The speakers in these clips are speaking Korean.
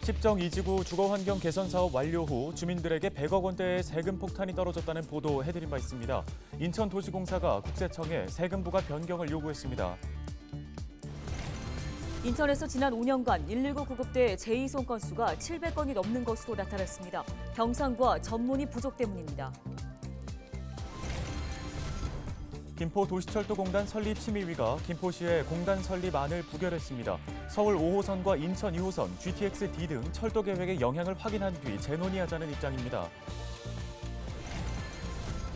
십정 이지구 주거환경 개선 사업 완료 후 주민들에게 100억 원대의 세금 폭탄이 떨어졌다는 보도 해드린 바 있습니다. 인천도시공사가 국세청에 세금 부과 변경을 요구했습니다. 인천에서 지난 5년간 119 구급대 재이송 건수가 700건이 넘는 것으로 나타났습니다. 병상과 전문의 부족 때문입니다. 김포도시철도공단 설립심의위가 김포시의 공단 설립안을 부결했습니다. 서울 5호선과 인천 2호선, GTX-D 등 철도 계획의 영향을 확인한 뒤 재논의하자는 입장입니다.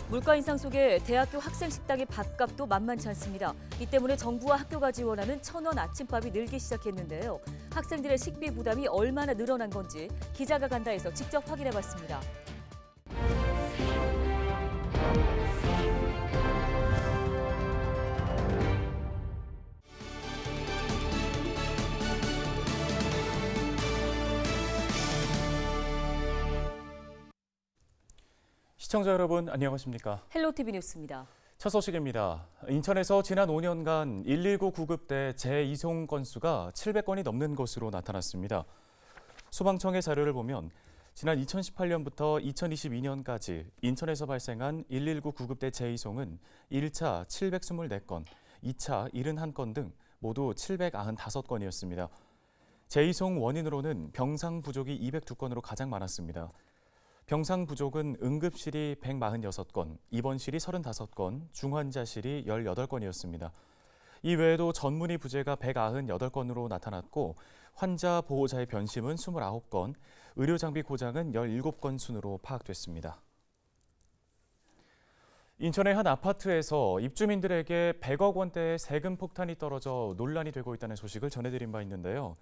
물가 인상 속에 대학교 학생 식당의 밥값도 만만치 않습니다. 이 때문에 정부와 학교가 지원하는 1,000원 아침밥이 늘기 시작했는데요. 학생들의 식비 부담이 얼마나 늘어난 건지 기자가 간다에서 직접 확인해봤습니다. 시청자 여러분 안녕하십니까? 헬로티비 뉴스입니다. 첫 소식입니다. 인천에서 지난 5년간 119 구급대 재이송 건수가 700건이 넘는 것으로 나타났습니다. 소방청의 자료를 보면 지난 2018년부터 2022년까지 인천에서 발생한 119 구급대 재이송은 1차 724건, 2차 71건 등 모두 795건이었습니다. 재이송 원인으로는 병상 부족이 202건으로 가장 많았습니다. 병상 부족은 응급실이 146건, 입원실이 35건, 중환자실이 18건이었습니다. 이 외에도 전문의 부재가 198건으로 나타났고 환자 보호자의 변심은 29건, 의료장비 고장은 17건 순으로 파악됐습니다. 인천의 한 아파트에서 입주민들에게 100억 원대의 세금 폭탄이 떨어져 논란이 되고 있다는 소식을 전해드린 바 있는데요.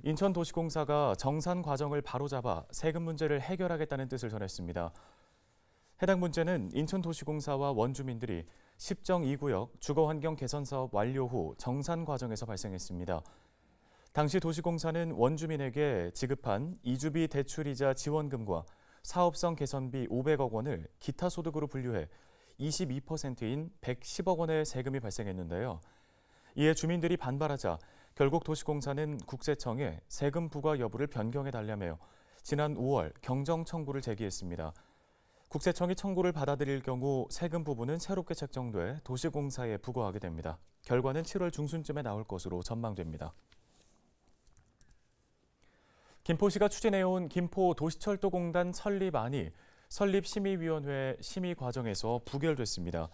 인천도시공사가 정산 과정을 바로잡아 세금 문제를 해결하겠다는 뜻을 전했습니다. 해당 문제는 인천도시공사와 원주민들이 십정 2구역 주거환경 개선 사업 완료 후 정산 과정에서 발생했습니다. 당시 도시공사는 원주민에게 지급한 이주비 대출이자 지원금과 사업성 개선비 500억 원을 기타 소득으로 분류해 22%인 110억 원의 세금이 발생했는데요. 이에 주민들이 반발하자 결국 도시공사는 국세청에 세금 부과 여부를 변경해달라며 지난 5월 경정 청구를 제기했습니다. 국세청이 청구를 받아들일 경우 세금 부분은 새롭게 책정돼 도시공사에 부과하게 됩니다. 결과는 7월 중순쯤에 나올 것으로 전망됩니다. 김포시가 추진해온 김포도시철도공단 설립안이 설립심의위원회 심의 과정에서 부결됐습니다.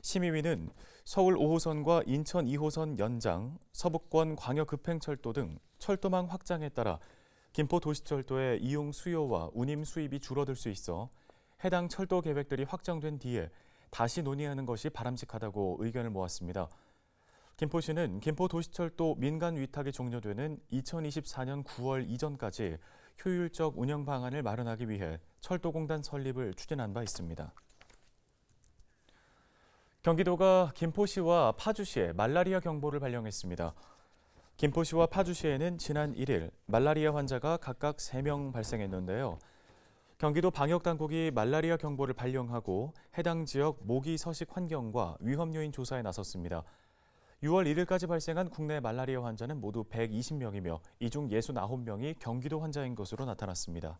심의위는 서울 5호선과 인천 2호선 연장, 서북권 광역급행철도 등 철도망 확장에 따라 김포도시철도의 이용 수요와 운임 수입이 줄어들 수 있어 해당 철도 계획들이 확정된 뒤에 다시 논의하는 것이 바람직하다고 의견을 모았습니다. 김포시는 김포도시철도 민간 위탁이 종료되는 2024년 9월 이전까지 효율적 운영 방안을 마련하기 위해 철도공단 설립을 추진한 바 있습니다. 경기도가 김포시와 파주시에 말라리아 경보를 발령했습니다. 김포시와 파주시에는 지난 1일 말라리아 환자가 각각 3명 발생했는데요. 경기도 방역당국이 말라리아 경보를 발령하고 해당 지역 모기 서식 환경과 위험 요인 조사에 나섰습니다. 6월 1일까지 발생한 국내 말라리아 환자는 모두 120명이며 이 중 69명이 경기도 환자인 것으로 나타났습니다.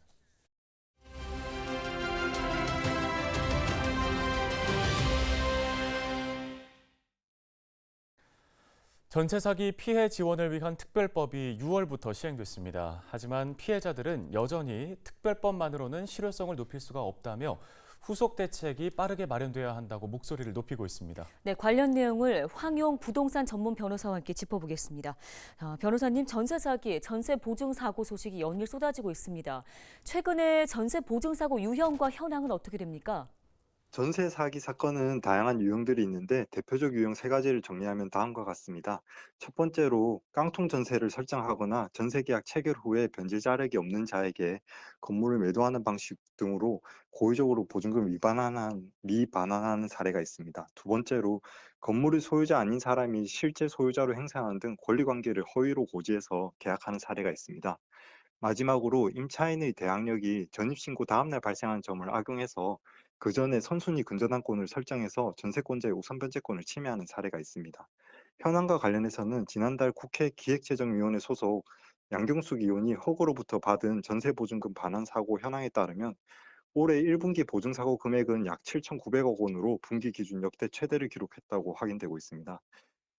전세 사기 피해 지원을 위한 특별법이 6월부터 시행됐습니다. 하지만 피해자들은 여전히 특별법만으로는 실효성을 높일 수가 없다며 후속 대책이 빠르게 마련돼야 한다고 목소리를 높이고 있습니다. 네, 관련 내용을 황용 부동산 전문 변호사와 함께 짚어보겠습니다. 변호사님, 전세 사기, 전세 보증 사고 소식이 연일 쏟아지고 있습니다. 최근에 전세 보증 사고 유형과 현황은 어떻게 됩니까? 전세 사기 사건은 다양한 유형들이 있는데 대표적 유형 세 가지를 정리하면 다음과 같습니다. 첫 번째로 깡통 전세를 설정하거나 전세 계약 체결 후에 변제 자력이 없는 자에게 건물을 매도하는 방식 등으로 고의적으로 보증금을 미반환하는 사례가 있습니다. 두 번째로 건물의 소유자 아닌 사람이 실제 소유자로 행세하는 등 권리관계를 허위로 고지해서 계약하는 사례가 있습니다. 마지막으로 임차인의 대항력이 전입신고 다음날 발생한 점을 악용해서 그 전에 선순위 근저당권을 설정해서 전세권자의 우선 변제권을 침해하는 사례가 있습니다. 현황과 관련해서는 지난달 국회 기획재정위원회 소속 양경숙 의원이 허그로부터 받은 전세보증금 반환 사고 현황에 따르면 올해 1분기 보증사고 금액은 약 7,900억 원으로 분기 기준 역대 최대를 기록했다고 확인되고 있습니다.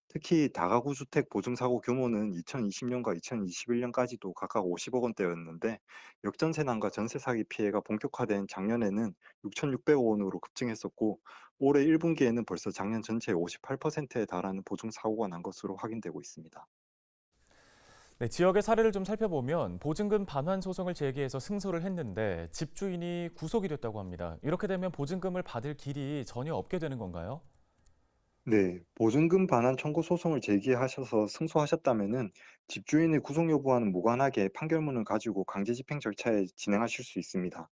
특히 다가구 주택 보증사고 규모는 2020년과 2021년까지도 각각 50억 원대였는데 역전세난과 전세 사기 피해가 본격화된 작년에는 6,600억 원으로 급증했었고 올해 1분기에는 벌써 작년 전체의 58%에 달하는 보증사고가 난 것으로 확인되고 있습니다. 네, 지역의 사례를 좀 살펴보면 보증금 반환 소송을 제기해서 승소를 했는데 집주인이 구속이 됐다고 합니다. 이렇게 되면 보증금을 받을 길이 전혀 없게 되는 건가요? 네, 보증금 반환 청구 소송을 제기하셔서 승소하셨다면은 집주인의 구속 여부와는 무관하게 판결문을 가지고 강제 집행 절차에 진행하실 수 있습니다.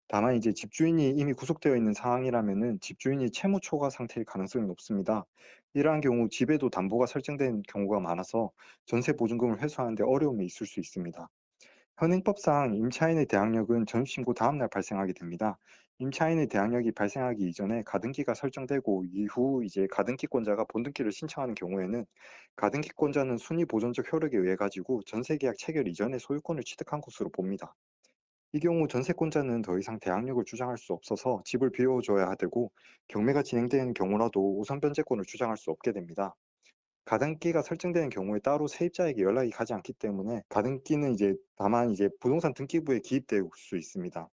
다만 이제 집주인이 이미 구속되어 있는 상황이라면은 집주인이 채무 초과 상태일 가능성이 높습니다. 이러한 경우 집에도 담보가 설정된 경우가 많아서 전세 보증금을 회수하는 데 어려움이 있을 수 있습니다. 현행법상 임차인의 대항력은 전입신고 다음 날 발생하게 됩니다. 임차인의 대항력이 발생하기 이전에 가등기가 설정되고 이후 이제 가등기권자가 본등기를 신청하는 경우에는 가등기권자는 순위 보존적 효력에 의해 가지고 전세계약 체결 이전에 소유권을 취득한 것으로 봅니다. 이 경우 전세권자는 더 이상 대항력을 주장할 수 없어서 집을 비워줘야 되고 경매가 진행되는 경우라도 우선 변제권을 주장할 수 없게 됩니다. 가등기가 설정되는 경우에 따로 세입자에게 연락이 가지 않기 때문에 가등기는 이제 다만 이제 부동산 등기부에 기입될 수 있습니다.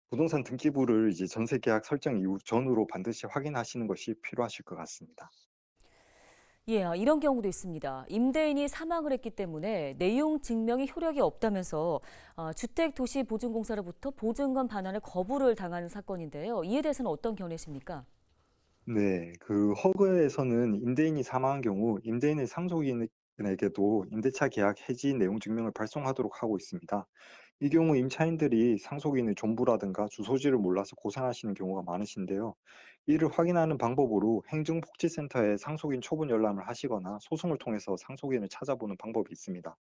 부동산 등기부를 이제 전세 계약 설정 이후 전후로 반드시 확인하시는 것이 필요하실 것 같습니다. 예, 이런 경우도 있습니다. 임대인이 사망을 했기 때문에 내용 증명이 효력이 없다면서 주택도시보증공사로부터 보증금 반환을 거부를 당하는 사건인데요. 이에 대해서는 어떤 견해십니까? 네, 그 허그에서는 임대인이 사망한 경우 임대인의 상속인에게도 임대차 계약 해지 내용 증명을 발송하도록 하고 있습니다. 이 경우 임차인들이 상속인의 존부라든가 주소지를 몰라서 고생하시는 경우가 많으신데요. 이를 확인하는 방법으로 행정복지센터에 상속인 초본 열람을 하시거나 소송을 통해서 상속인을 찾아보는 방법이 있습니다.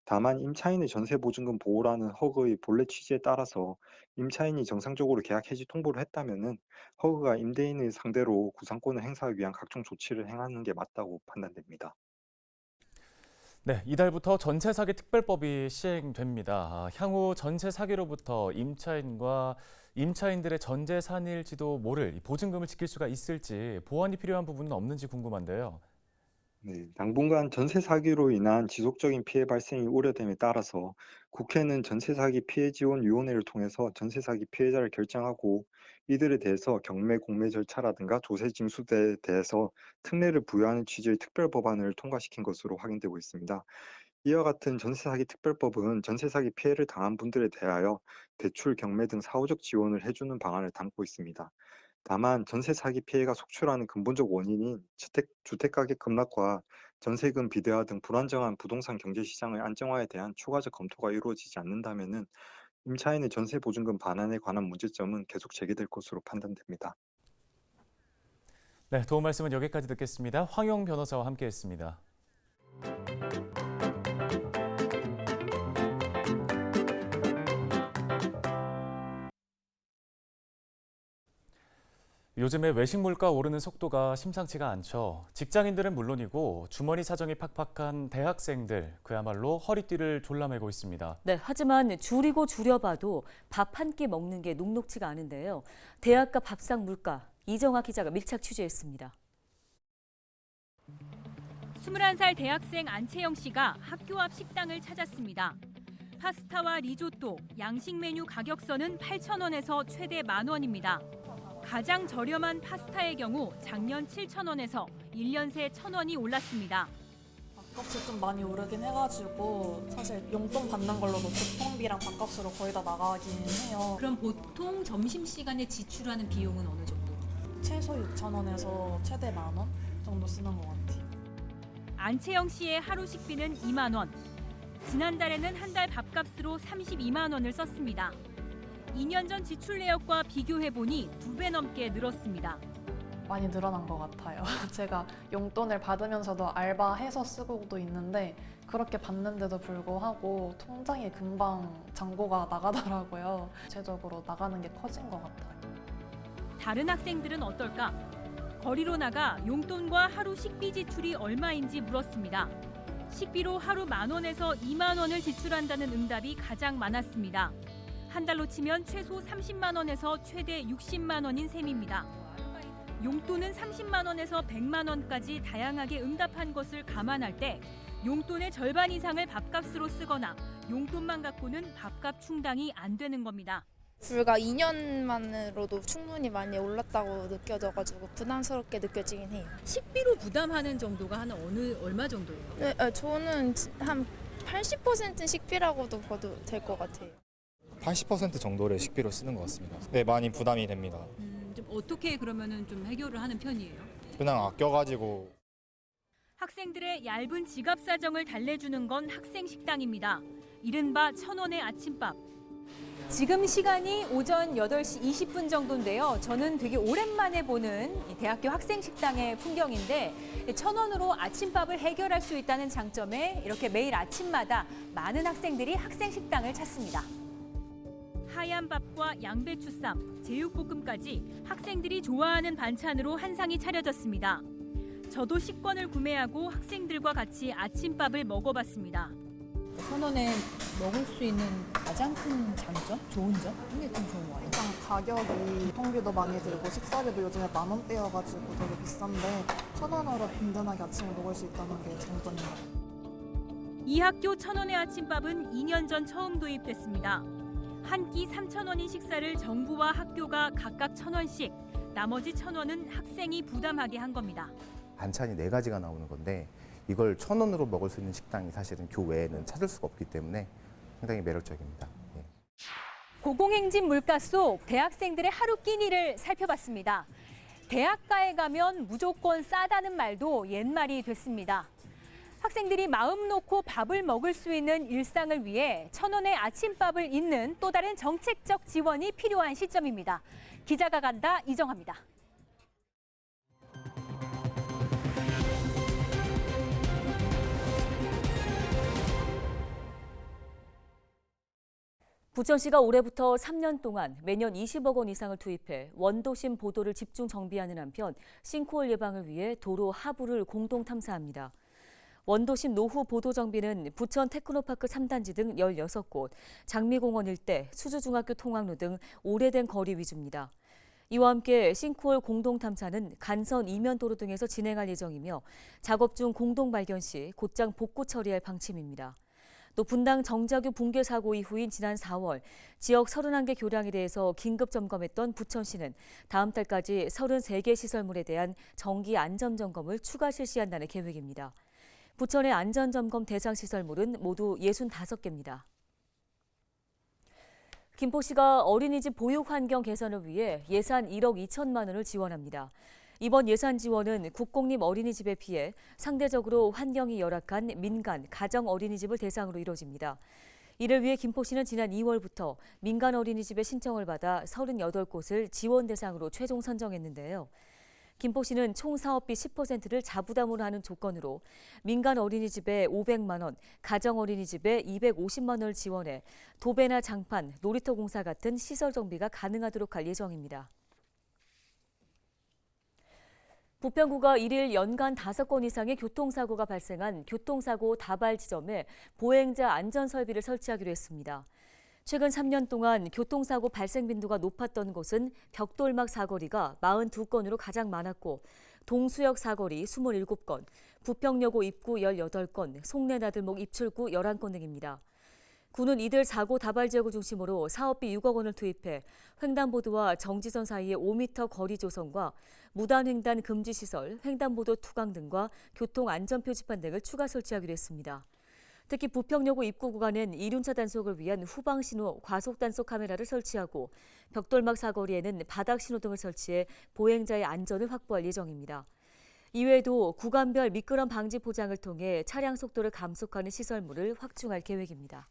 다만 임차인의 전세보증금 보호라는 허그의 본래 취지에 따라서 임차인이 정상적으로 계약 해지 통보를 했다면은 허그가 임대인을 상대로 구상권을 행사하기 위한 각종 조치를 행하는 게 맞다고 판단됩니다. 네, 이달부터 전세 사기 특별법이 시행됩니다. 향후 전세 사기로부터 임차인과 임차인들의 전재 산일지도 모를 이 보증금을 지킬 수가 있을지 보완이 필요한 부분은 없는지 궁금한데요. 네, 당분간 전세 사기로 인한 지속적인 피해 발생이 우려됨에 따라서 국회는 전세 사기 피해 지원 위원회를 통해서 전세 사기 피해자를 결정하고 이들에 대해서 경매 공매 절차라든가 조세 징수대에 대해서 특례를 부여하는 취지의 특별 법안을 통과시킨 것으로 확인되고 있습니다. 이와 같은 전세 사기 특별법은 전세 사기 피해를 당한 분들에 대하여 대출, 경매 등 사후적 지원을 해주는 방안을 담고 있습니다. 다만 전세 사기 피해가 속출하는 근본적 원인인 주택가격 급락과 전세금 비대화 등 불안정한 부동산 경제 시장의 안정화에 대한 추가적 검토가 이루어지지 않는다면은 임차인의 전세 보증금 반환에 관한 문제점은 계속 제기될 것으로 판단됩니다. 네, 도움 말씀은 여기까지 듣겠습니다. 황용 변호사와 함께했습니다. 요즘에 외식 물가 오르는 속도가 심상치가 않죠. 직장인들은 물론이고 주머니 사정이 팍팍한 대학생들 그야말로 허리띠를 졸라매고 있습니다. 네, 하지만 줄이고 줄여봐도 밥 한 끼 먹는 게 녹록지가 않은데요. 대학가 밥상 물가, 이정아 기자가 밀착 취재했습니다. 21살 대학생 안채영 씨가 학교 앞 식당을 찾았습니다. 파스타와 리조또, 양식 메뉴 가격선은 8,000원에서 최대 10,000원입니다. 가장 저렴한 파스타의 경우 작년 7,000원에서 1년 새 1,000원이 올랐습니다. 밥값이 좀 많이 오르긴 해가지고 사실 용돈 받는 걸로도 교통비랑 밥값으로 거의 다 나가긴 해요. 그럼 보통 점심시간에 지출하는 비용은 어느 정도? 최소 6,000원에서 최대 10,000원 정도 쓰는 것 같아요. 안채영 씨의 하루 식비는 2만 원. 지난달에는 한 달 밥값으로 32만 원을 썼습니다. 2년 전 지출 내역과 비교해보니 2배 넘게 늘었습니다. 많이 늘어난 것 같아요. 제가 용돈을 받으면서도 알바해서 쓰고도 있는데 그렇게 받는데도 불구하고 통장에 금방 잔고가 나가더라고요. 구체적으로 나가는 게 커진 것 같아요. 다른 학생들은 어떨까? 거리로 나가 용돈과 하루 식비 지출이 얼마인지 물었습니다. 식비로 하루 10,000원에서 2만 원을 지출한다는 응답이 가장 많았습니다. 한 달로 치면 최소 30만 원에서 최대 60만 원인 셈입니다. 용돈은 30만 원에서 100만 원까지 다양하게 응답한 것을 감안할 때 용돈의 절반 이상을 밥값으로 쓰거나 용돈만 갖고는 밥값 충당이 안 되는 겁니다. 불과 2년만으로도 충분히 많이 올랐다고 느껴져가지고 부담스럽게 느껴지긴 해요. 식비로 부담하는 정도가 얼마 정도예요? 네, 저는 한 80% 식비라고도 봐도 될 것 같아요. 80% 정도를 식비로 쓰는 것 같습니다. 네, 많이 부담이 됩니다. 좀 어떻게 그러면은 좀 해결을 하는 편이에요? 그냥 아껴가지고 학생들의 얇은 지갑 사정을 달래주는 건 학생 식당입니다. 이른바 1,000원의 아침밥. 지금 시간이 오전 8시 20분 정도인데요. 저는 되게 오랜만에 보는 이 대학교 학생 식당의 풍경인데 1,000원으로 아침밥을 해결할 수 있다는 장점에 이렇게 매일 아침마다 많은 학생들이 학생 식당을 찾습니다. 하얀 밥과 양배추쌈, 제육볶음까지 학생들이 좋아하는 반찬으로 한 상이 차려졌습니다. 저도 식권을 구매하고 학생들과 같이 아침밥을 먹어봤습니다. 1,000원에 먹을 수 있는 가장 큰 장점? 좋은 점? 이게 좀 좋은 거 같아요. 일단 가격이 교통비도 많이 들고 식사비도 요즘에 10,000원대여가지고 되게 비싼데 1,000원으로 든든하게 아침을 먹을 수 있다는 게 장점인 것 같아요. 이 학교 1,000원의 아침밥은 2년 전 처음 도입됐습니다. 한 끼 3,000원인 식사를 정부와 학교가 각각 1,000원씩, 나머지 1,000원은 학생이 부담하게 한 겁니다. 반찬이 4가지가 나오는 건데 이걸 1,000원으로 먹을 수 있는 식당이 사실은 교외에는 찾을 수가 없기 때문에 상당히 매력적입니다. 예. 고공행진 물가 속 대학생들의 하루 끼니를 살펴봤습니다. 대학가에 가면 무조건 싸다는 말도 옛말이 됐습니다. 학생들이 마음 놓고 밥을 먹을 수 있는 일상을 위해 1,000원의 아침밥을 잇는 또 다른 정책적 지원이 필요한 시점입니다. 기자가 간다 이정합니다. 부천시가 올해부터 3년 동안 매년 20억 원 이상을 투입해 원도심 보도를 집중 정비하는 한편 싱크홀 예방을 위해 도로 하부를 공동 탐사합니다. 원도심 노후 보도 정비는 부천 테크노파크 3단지 등 16곳, 장미공원 일대, 수주중학교 통학로 등 오래된 거리 위주입니다. 이와 함께 싱크홀 공동 탐사는 간선 이면도로 등에서 진행할 예정이며 작업 중 공동 발견 시 곧장 복구 처리할 방침입니다. 또 분당 정자교 붕괴 사고 이후인 지난 4월 지역 31개 교량에 대해서 긴급 점검했던 부천시는 다음 달까지 33개 시설물에 대한 정기 안전 점검을 추가 실시한다는 계획입니다. 부천의 안전점검 대상 시설물은 모두 65개입니다. 김포시가 어린이집 보육 환경 개선을 위해 예산 1억 2천만 원을 지원합니다. 이번 예산 지원은 국공립 어린이집에 비해 상대적으로 환경이 열악한 민간, 가정 어린이집을 대상으로 이뤄집니다. 이를 위해 김포시는 지난 2월부터 민간 어린이집의 신청을 받아 38곳을 지원 대상으로 최종 선정했는데요. 김포시는 총 사업비 10%를 자부담으로 하는 조건으로 민간 어린이집에 500만 원, 가정 어린이집에 250만 원을 지원해 도배나 장판, 놀이터 공사 같은 시설 정비가 가능하도록 할 예정입니다. 부평구가 1일 연간 5건 이상의 교통사고가 발생한 교통사고 다발 지점에 보행자 안전설비를 설치하기로 했습니다. 최근 3년 동안 교통사고 발생 빈도가 높았던 곳은 벽돌막 사거리가 42건으로 가장 많았고 동수역 사거리 27건, 부평여고 입구 18건, 송내나들목 입출구 11건 등입니다. 구는 이들 사고 다발 지역을 중심으로 사업비 6억 원을 투입해 횡단보도와 정지선 사이의 5m 거리 조성과 무단횡단 금지시설, 횡단보도 투강 등과 교통안전표지판 등을 추가 설치하기로 했습니다. 특히 부평여고 입구 구간엔 이륜차 단속을 위한 후방신호 과속 단속 카메라를 설치하고 벽돌막 사거리에는 바닥 신호등을 설치해 보행자의 안전을 확보할 예정입니다. 이외에도 구간별 미끄럼 방지 포장을 통해 차량 속도를 감속하는 시설물을 확충할 계획입니다.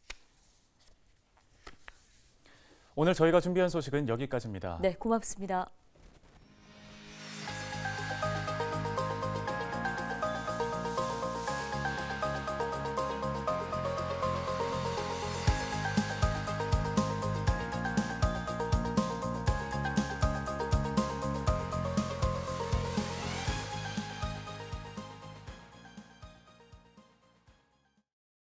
오늘 저희가 준비한 소식은 여기까지입니다. 네, 고맙습니다.